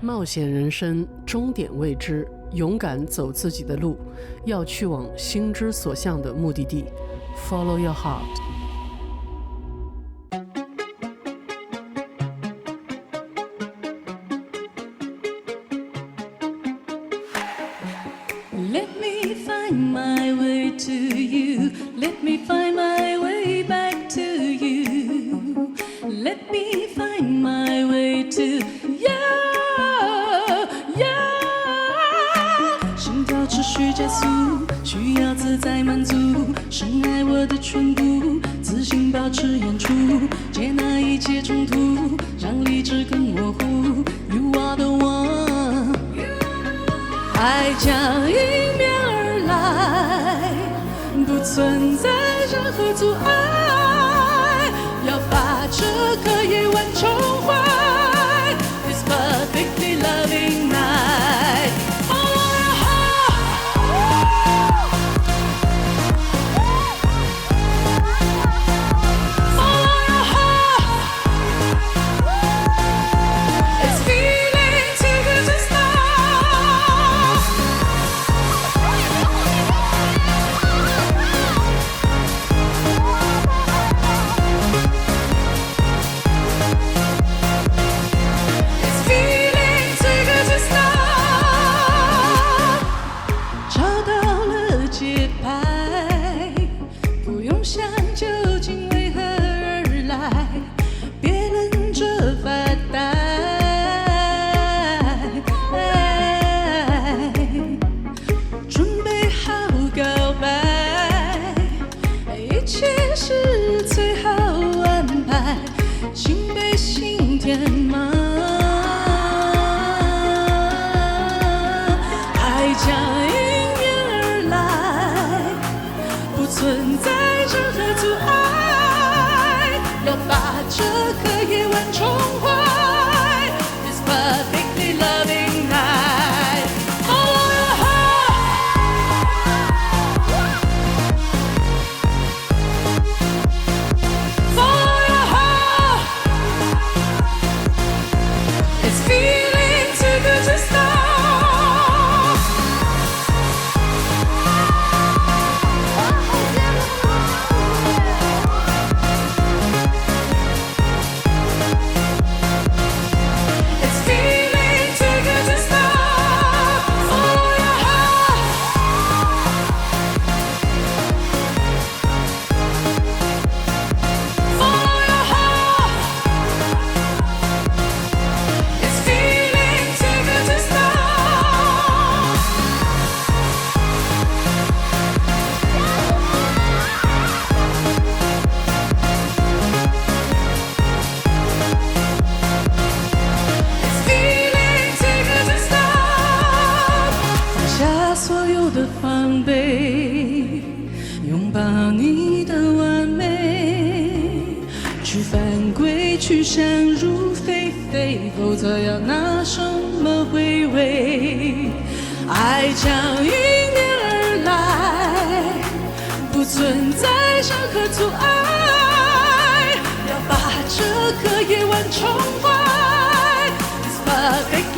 冒险人生，终点未知，勇敢走自己的路，要去往心之所向的目的地。Follow your heart。Let me find my way to you. Let me find my way back to you. Let me find my way to you. 心跳持续加速，需要自在满足。深爱我的全部，自信保持演出，接纳一切冲突，让理智更模糊。You are the one。爱将迎面而来，不存在任何阻碍，要把这个夜晚宠坏。This perfectly loving night。心被心填满，爱将迎面而来，不存在任何阻碍，要把这个夜晚宠坏。This perfectly loving night。Follow your heart。Follow your heart。It's feeling too good to stop。It's feeling too good to stop。Follow your heart。Follow your heart。It's feeling too good to stop。It's feeling too good to stop。放下所有的防备，拥抱你的完美，去返归，去想入非非，否则要拿什么回味？爱将迎面而来，不存在任何阻碍，要把这个夜晚宠坏。It's perfect。